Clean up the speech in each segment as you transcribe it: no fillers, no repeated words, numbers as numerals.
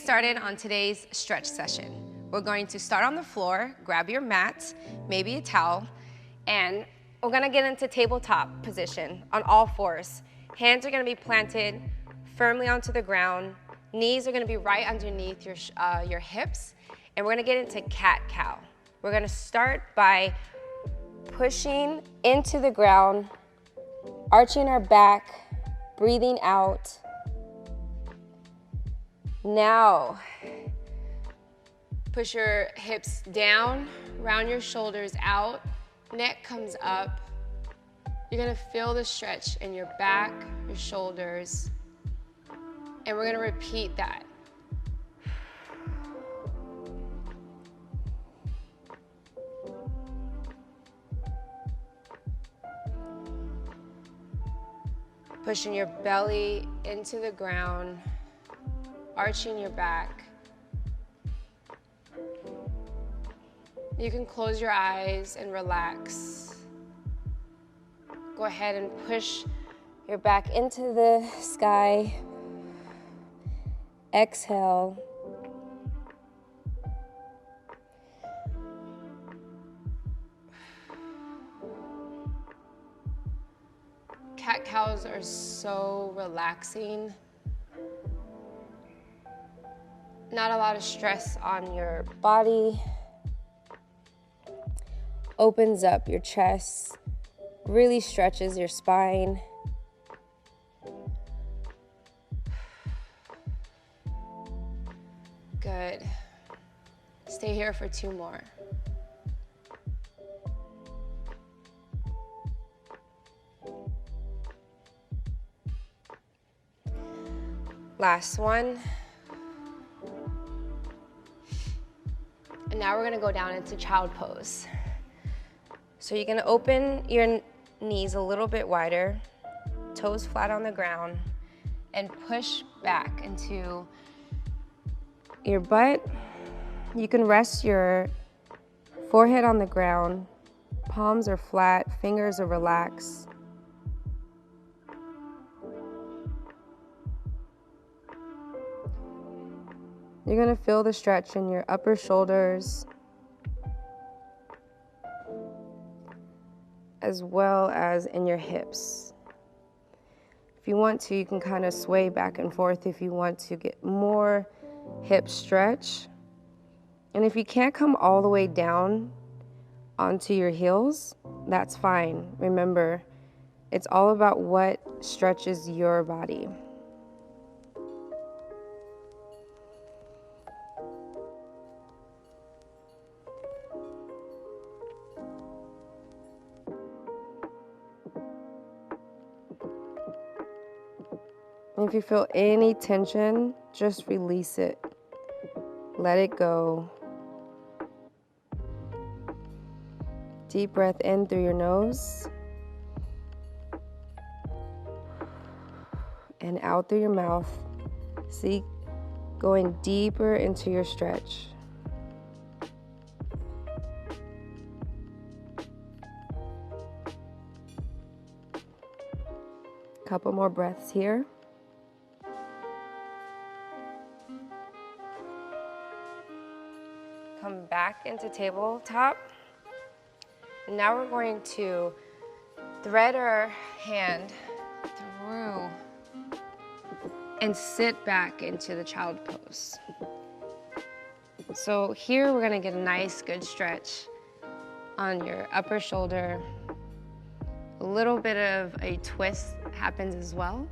started on today's stretch session. We're going to start on the floor, grab your mat, maybe a towel, and we're gonna get into tabletop position on all fours. Hands are gonna be planted firmly onto the ground. Knees are gonna be right underneath your hips, and we're gonna get into cat-cow. We're gonna start by pushing into the ground, arching our back, breathing out. Now, push your hips down, round your shoulders out, neck comes up. You're gonna feel the stretch in your back, your shoulders, and we're gonna repeat that. Pushing your belly into the ground, arching your back. You can close your eyes and relax. Go ahead and push your back into the sky. Exhale. Cat-cows are so relaxing. Not a lot of stress on your body. Opens up your chest, really stretches your spine. Good. Stay here for 2 more. Last one. And now we're gonna go down into child pose. So you're gonna open your knees a little bit wider, toes flat on the ground, and push back into your butt. You can rest your forehead on the ground, palms are flat, fingers are relaxed. You're gonna feel the stretch in your upper shoulders, as well as in your hips. If you want to, you can kind of sway back and forth if you want to get more hip stretch. And if you can't come all the way down onto your heels, that's fine. Remember, it's all about what stretches your body. And if you feel any tension, just release it. Let it go. Deep breath in through your nose. And out through your mouth. See, going deeper into your stretch. Couple more breaths here. Come back into tabletop. And now we're going to thread our hand through and sit back into the child pose. So here we're gonna get a nice good stretch on your upper shoulder. A little bit of a twist happens as well.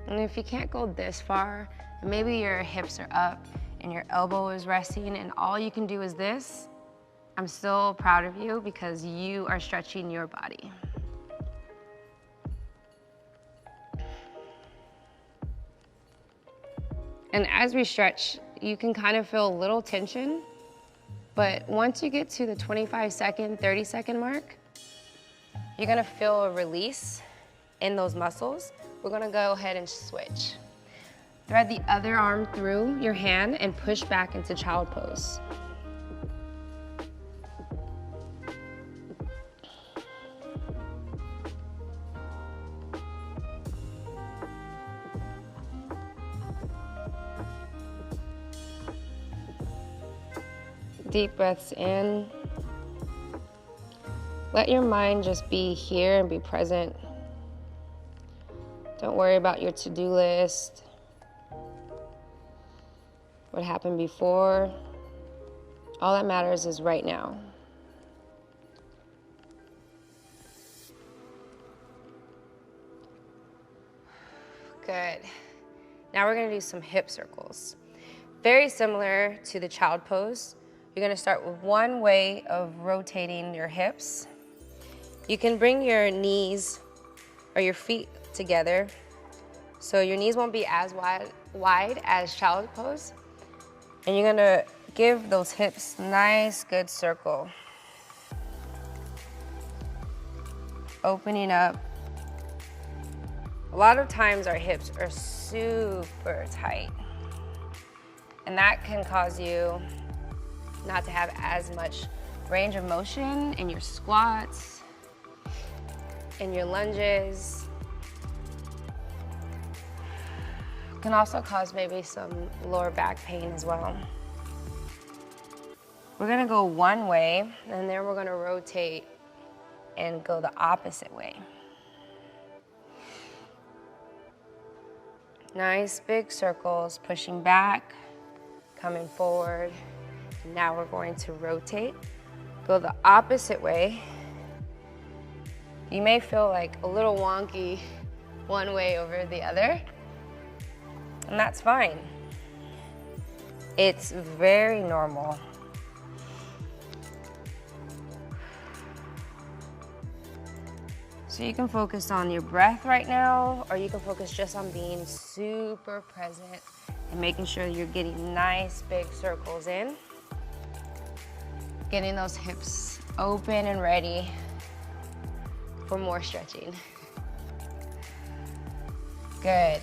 And if you can't go this far, maybe your hips are up and your elbow is resting and all you can do is this, I'm still proud of you because you are stretching your body. And as we stretch, you can kind of feel a little tension, but once you get to the 25-second, 30-second mark, you're gonna feel a release in those muscles. We're gonna go ahead and switch. Thread the other arm through your hand and push back into child pose. Deep breaths in. Let your mind just be here and be present. Don't worry about your to-do list, what happened before. All that matters is right now. Good. Now we're gonna do some hip circles. Very similar to the child pose. You're gonna start with one way of rotating your hips. You can bring your knees or your feet together so your knees won't be as wide as child pose. And you're gonna give those hips nice, good circle. Opening up. A lot of times our hips are super tight, and that can cause you not to have as much range of motion in your squats, in your lunges. It can also cause maybe some lower back pain as well. We're gonna go one way, and then we're gonna rotate and go the opposite way. Nice big circles, pushing back, coming forward. Now we're going to rotate, go the opposite way. You may feel like a little wonky one way over the other, and that's fine. It's very normal. So you can focus on your breath right now, or you can focus just on being super present and making sure you're getting nice big circles in. Getting those hips open and ready for more stretching. Good.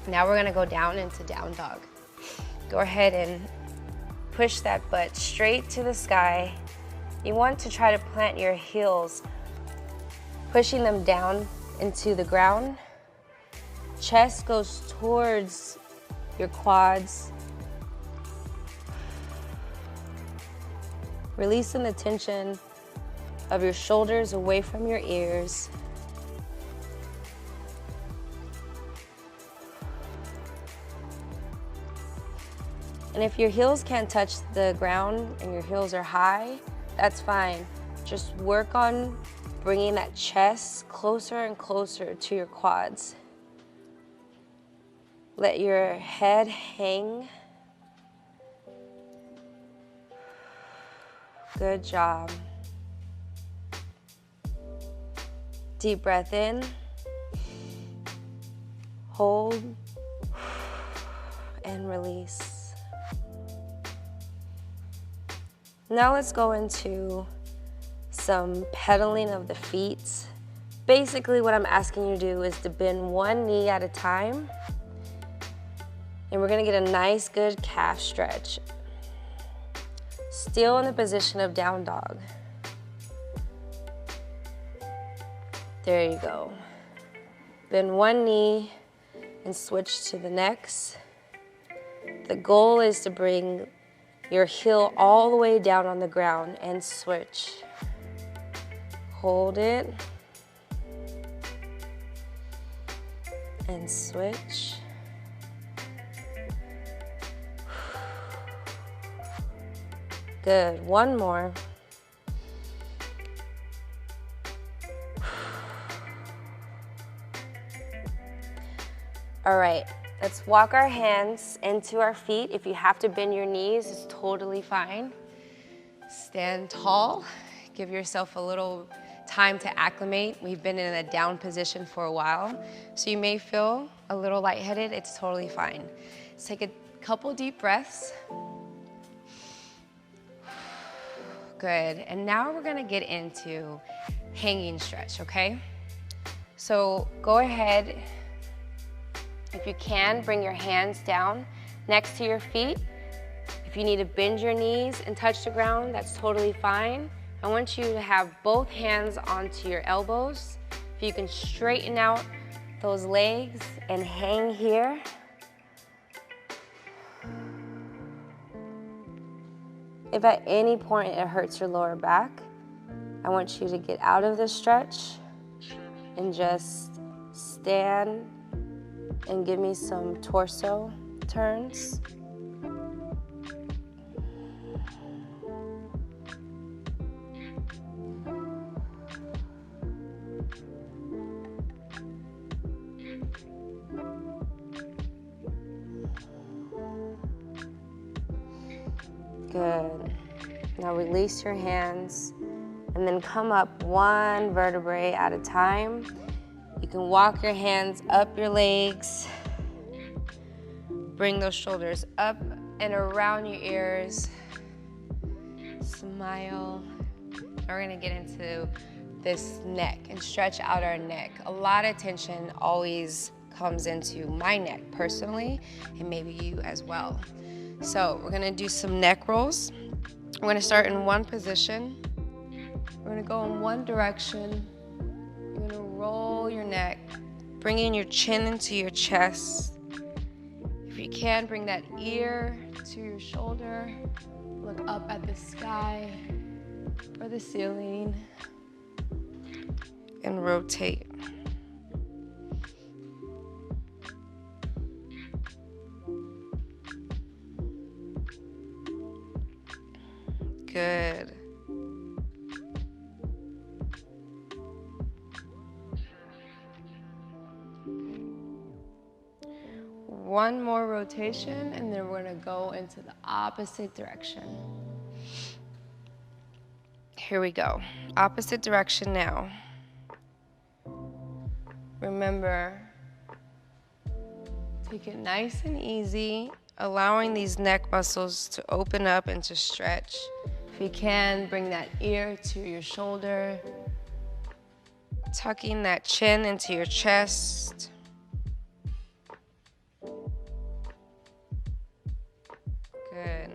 Now we're gonna go down into down dog. Go ahead and push that butt straight to the sky. You want to try to plant your heels, pushing them down into the ground. Chest goes towards your quads. Releasing the tension of your shoulders away from your ears. And if your heels can't touch the ground and your heels are high, that's fine. Just work on bringing that chest closer and closer to your quads. Let your head hang. Good job. Deep breath in. Hold. And release. Now let's go into some pedaling of the feet. Basically what I'm asking you to do is to bend one knee at a time, and we're gonna get a nice good calf stretch. Still in the position of down dog. There you go. Bend one knee and switch to the next. The goal is to bring your heel all the way down on the ground and switch. Hold it and switch. Good, one more. All right, let's walk our hands into our feet. If you have to bend your knees, it's totally fine. Stand tall, give yourself a little time to acclimate. We've been in a down position for a while, so you may feel a little lightheaded. It's totally fine. Let's take a couple deep breaths. Good, and now we're gonna get into hanging stretch, okay? So go ahead, if you can, bring your hands down next to your feet. If you need to bend your knees and touch the ground, that's totally fine. I want you to have both hands onto your elbows. If you can straighten out those legs and hang here. If at any point it hurts your lower back, I want you to get out of this stretch and just stand and give me some torso turns. Good. Now release your hands and then come up one vertebrae at a time. You can walk your hands up your legs. Bring those shoulders up and around your ears. Smile. Now we're gonna get into this neck and stretch out our neck. A lot of tension always comes into my neck personally, and maybe you as well. So we're gonna do some neck rolls. We're gonna start in one position. We're gonna go in one direction. You're gonna roll your neck, bringing your chin into your chest. If you can, bring that ear to your shoulder. Look up at the sky or the ceiling and rotate. Good. One more rotation, and then we're gonna go into the opposite direction. Here we go. Opposite direction now. Remember, take it nice and easy, allowing these neck muscles to open up and to stretch. If you can, bring that ear to your shoulder, tucking that chin into your chest. Good.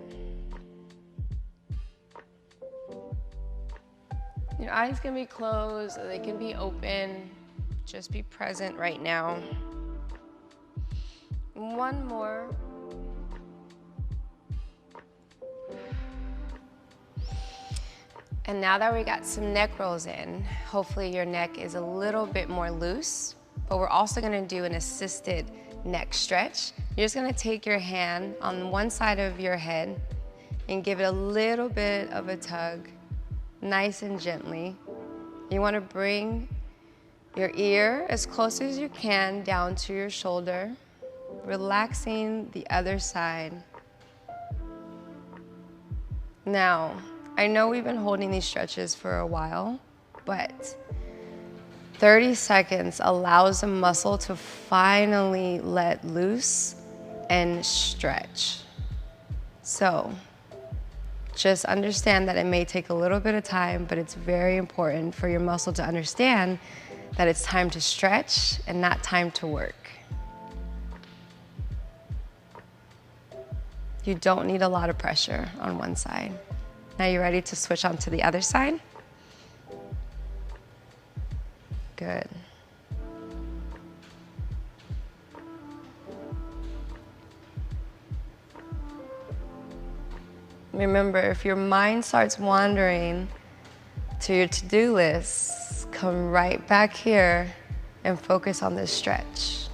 Your eyes can be closed, or they can be open. Just be present right now. One more. And now that we got some neck rolls in, hopefully your neck is a little bit more loose, but we're also gonna do an assisted neck stretch. You're just gonna take your hand on one side of your head and give it a little bit of a tug, nice and gently. You wanna bring your ear as close as you can down to your shoulder, relaxing the other side. Now, I know we've been holding these stretches for a while, but 30 seconds allows the muscle to finally let loose and stretch. So just understand that it may take a little bit of time, but it's very important for your muscle to understand that it's time to stretch and not time to work. You don't need a lot of pressure on one side. Now you're ready to switch on to the other side? Good. Remember, if your mind starts wandering to your to-do list, come right back here and focus on this stretch.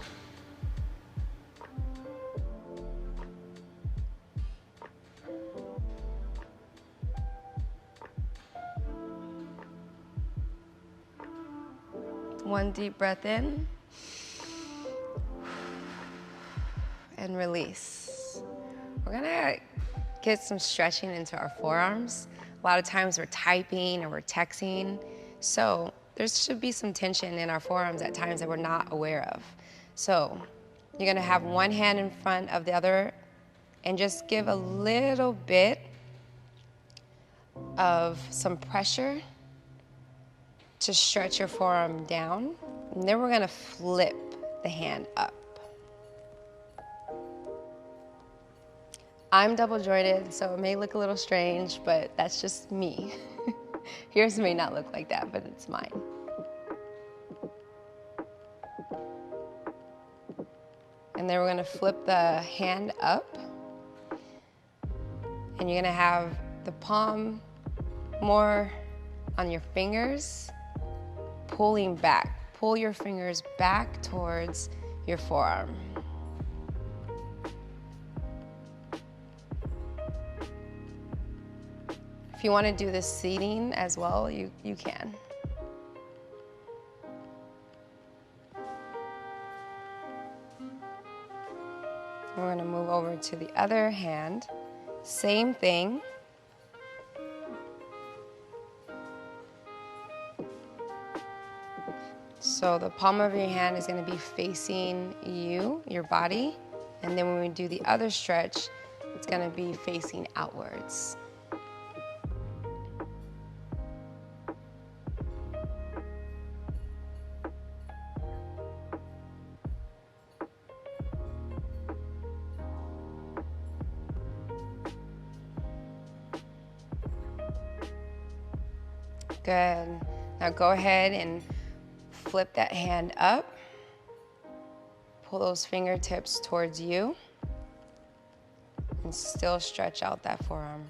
One deep breath in and release. We're gonna get some stretching into our forearms. A lot of times we're typing or we're texting, so there should be some tension in our forearms at times that we're not aware of. So you're gonna have one hand in front of the other and just give a little bit of some pressure to stretch your forearm down, and then we're gonna flip the hand up. I'm double jointed, so it may look a little strange, but that's just me. Yours may not look like that, but it's mine. And then we're gonna flip the hand up, and you're gonna have the palm more on your fingers, pulling back. Pull your fingers back towards your forearm. If you want to do this seating as well, you can. We're going to move over to the other hand. Same thing. So the palm of your hand is going to be facing you, your body. And then when we do the other stretch, it's going to be facing outwards. Good. Now go ahead and flip that hand up. Pull those fingertips towards you. And still stretch out that forearm.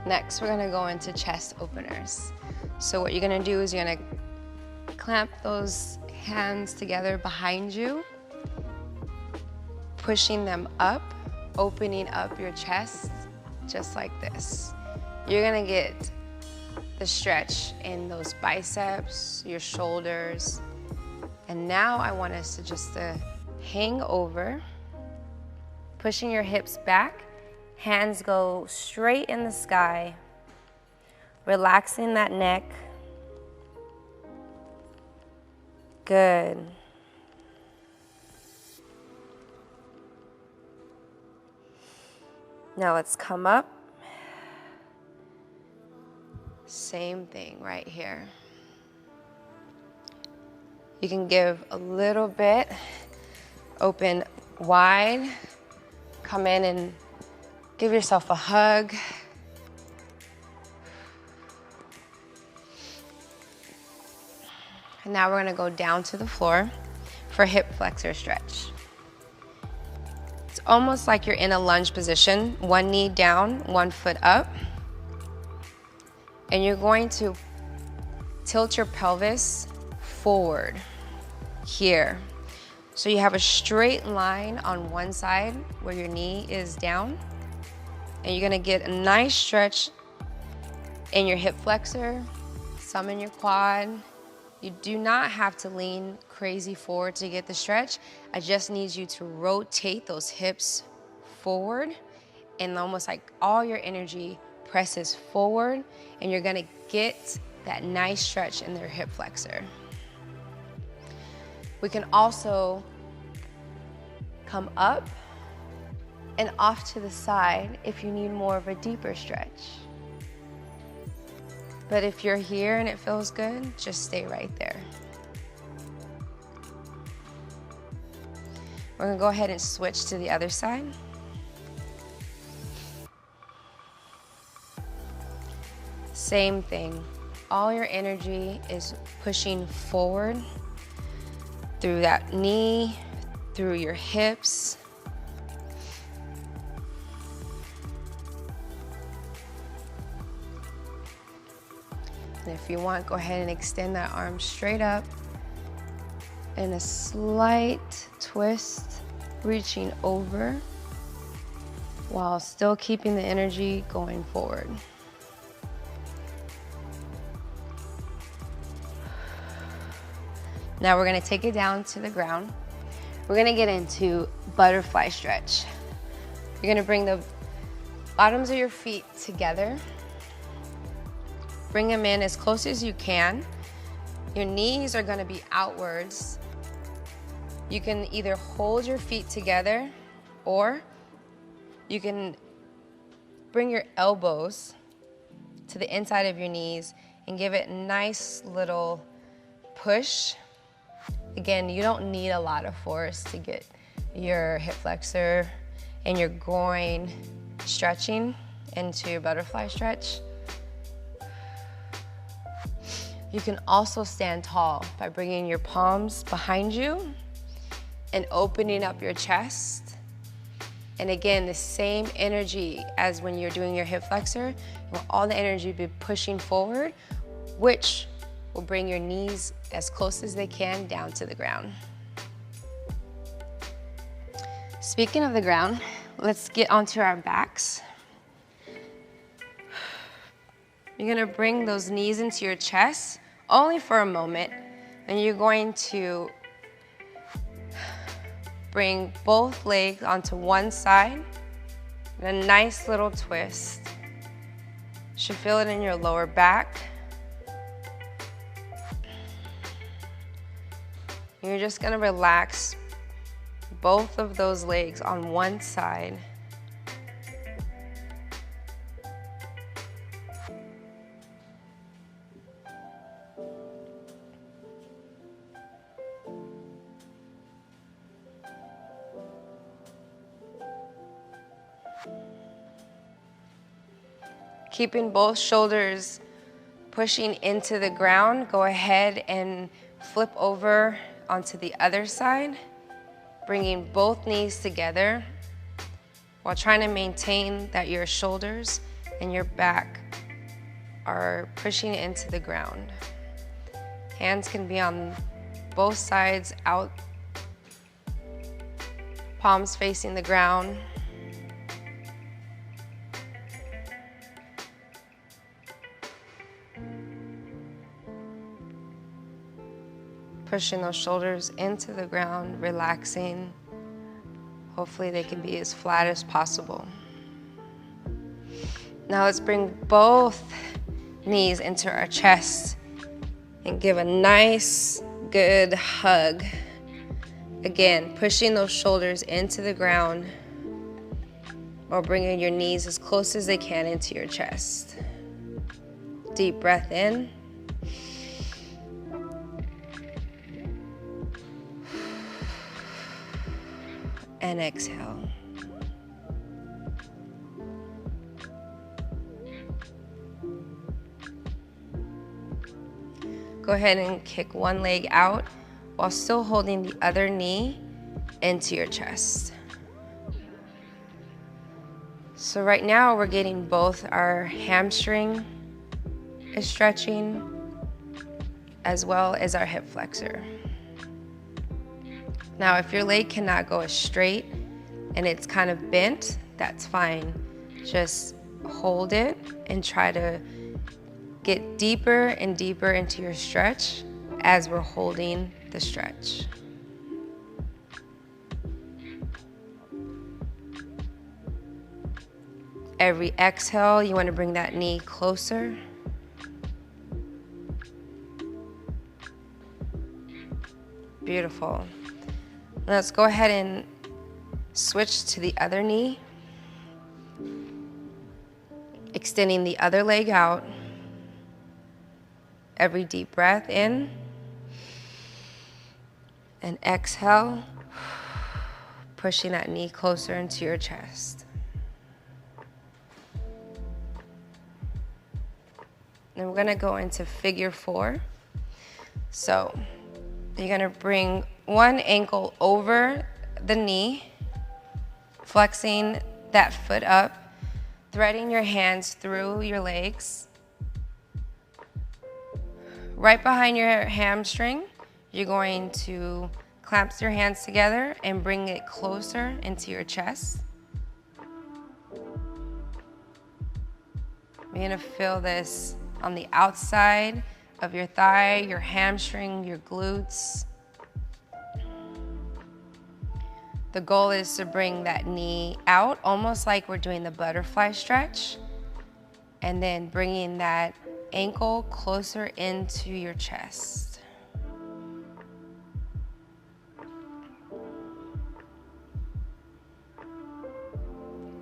Next, we're gonna go into chest openers. So what you're gonna do is you're gonna clamp those hands together behind you, pushing them up, opening up your chest, just like this. You're gonna get the stretch in those biceps, your shoulders. And now I want us to just hang over, pushing your hips back. Hands go straight in the sky, relaxing that neck. Good. Now let's come up. Same thing right here. You can give a little bit, open wide, come in and give yourself a hug. And now we're gonna go down to the floor for hip flexor stretch. It's almost like you're in a lunge position, one knee down, one foot up. And you're going to tilt your pelvis forward here. So you have a straight line on one side where your knee is down. And you're gonna get a nice stretch in your hip flexor, some in your quad. You do not have to lean crazy forward to get the stretch. I just need you to rotate those hips forward and almost like all your energy presses forward, and you're gonna get that nice stretch in their hip flexor. We can also come up and off to the side if you need more of a deeper stretch. But if you're here and it feels good, just stay right there. We're gonna go ahead and switch to the other side. Same thing. All your energy is pushing forward through that knee, through your hips. And if you want, go ahead and extend that arm straight up and a slight twist, reaching over while still keeping the energy going forward. Now we're gonna take it down to the ground. We're gonna get into butterfly stretch. You're gonna bring the bottoms of your feet together. Bring them in as close as you can. Your knees are gonna be outwards. You can either hold your feet together or you can bring your elbows to the inside of your knees and give it a nice little push. Again, you don't need a lot of force to get your hip flexor and your groin stretching into your butterfly stretch. You can also stand tall by bringing your palms behind you and opening up your chest. And again, the same energy as when you're doing your hip flexor. You want all the energy to be pushing forward, which will bring your knees as close as they can down to the ground. Speaking of the ground, let's get onto our backs. You're gonna bring those knees into your chest, only for a moment, and you're going to bring both legs onto one side, and a nice little twist. You should feel it in your lower back. You're just gonna relax both of those legs on one side. Keeping both shoulders pushing into the ground, go ahead and flip over onto the other side, bringing both knees together while trying to maintain that your shoulders and your back are pushing into the ground. Hands can be on both sides out, palms facing the ground. Pushing those shoulders into the ground, relaxing. Hopefully they can be as flat as possible. Now let's bring both knees into our chest and give a nice, good hug. Again, pushing those shoulders into the ground while bringing your knees as close as they can into your chest. Deep breath in. And exhale. Go ahead and kick one leg out while still holding the other knee into your chest. So right now we're getting both our hamstring is stretching as well as our hip flexor. Now, if your leg cannot go as straight and it's kind of bent, that's fine. Just hold it and try to get deeper and deeper into your stretch as we're holding the stretch. Every exhale, you want to bring that knee closer. Beautiful. Let's go ahead and switch to the other knee. Extending the other leg out. Every deep breath in. And exhale. Pushing that knee closer into your chest. Then we're gonna go into figure 4. So you're gonna bring one ankle over the knee, flexing that foot up, threading your hands through your legs. Right behind your hamstring, you're going to clamp your hands together and bring it closer into your chest. You're gonna feel this on the outside of your thigh, your hamstring, your glutes. The goal is to bring that knee out, almost like we're doing the butterfly stretch, and then bringing that ankle closer into your chest.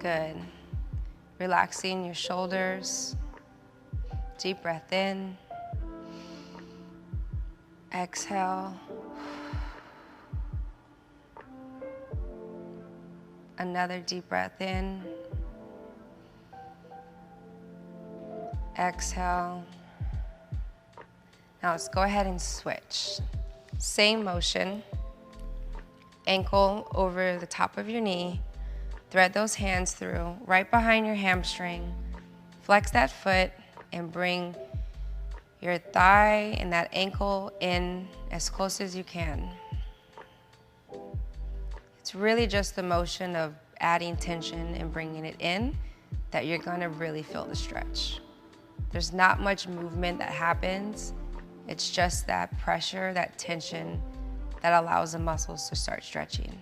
Good. Relaxing your shoulders. Deep breath in. Exhale. Another deep breath in. Exhale. Now let's go ahead and switch. Same motion. Ankle over the top of your knee. Thread those hands through, right behind your hamstring. Flex that foot and bring your thigh and that ankle in as close as you can. It's really just the motion of adding tension and bringing it in that you're gonna really feel the stretch. There's not much movement that happens. It's just that pressure, that tension that allows the muscles to start stretching.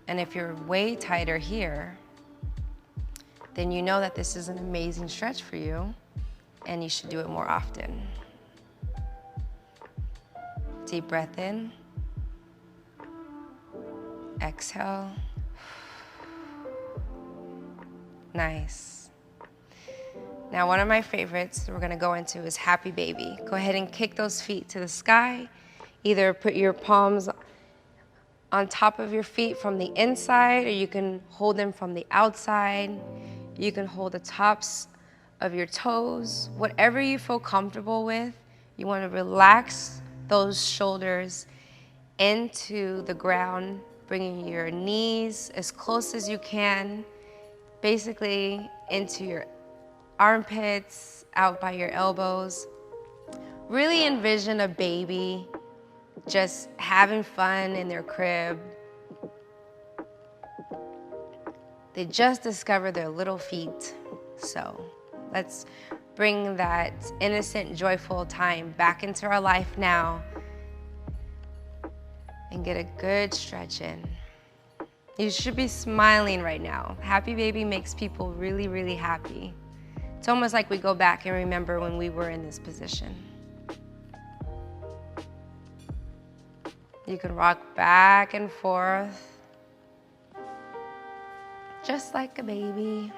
And if you're way tighter here, then you know that this is an amazing stretch for you and you should do it more often. Deep breath in. Exhale. Nice. Now, one of my favorites that we're gonna go into is Happy Baby. Go ahead and kick those feet to the sky. Either put your palms on top of your feet from the inside, or you can hold them from the outside. You can hold the tops of your toes. Whatever you feel comfortable with, you wanna relax those shoulders into the ground, bringing your knees as close as you can, basically into your armpits, out by your elbows. Really envision a baby just having fun in their crib. They just discovered their little feet. So let's bring that innocent, joyful time back into our life now and get a good stretch in. You should be smiling right now. Happy Baby makes people really, really happy. It's almost like we go back and remember when we were in this position. You can rock back and forth, just like a baby.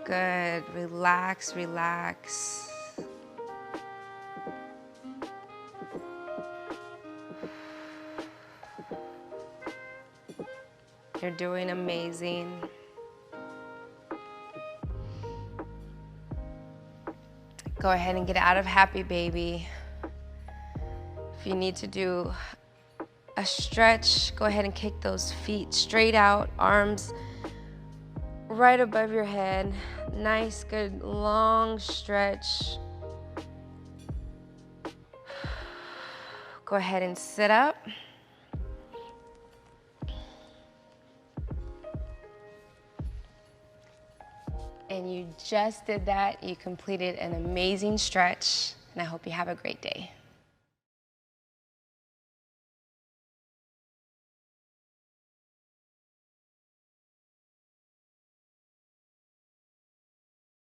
Good, relax, relax. You're doing amazing. Go ahead and get out of Happy Baby. If you need to do a stretch, go ahead and kick those feet straight out, arms right above your head. Nice, good, long stretch. Go ahead and sit up. And you just did that. You completed an amazing stretch, and I hope you have a great day.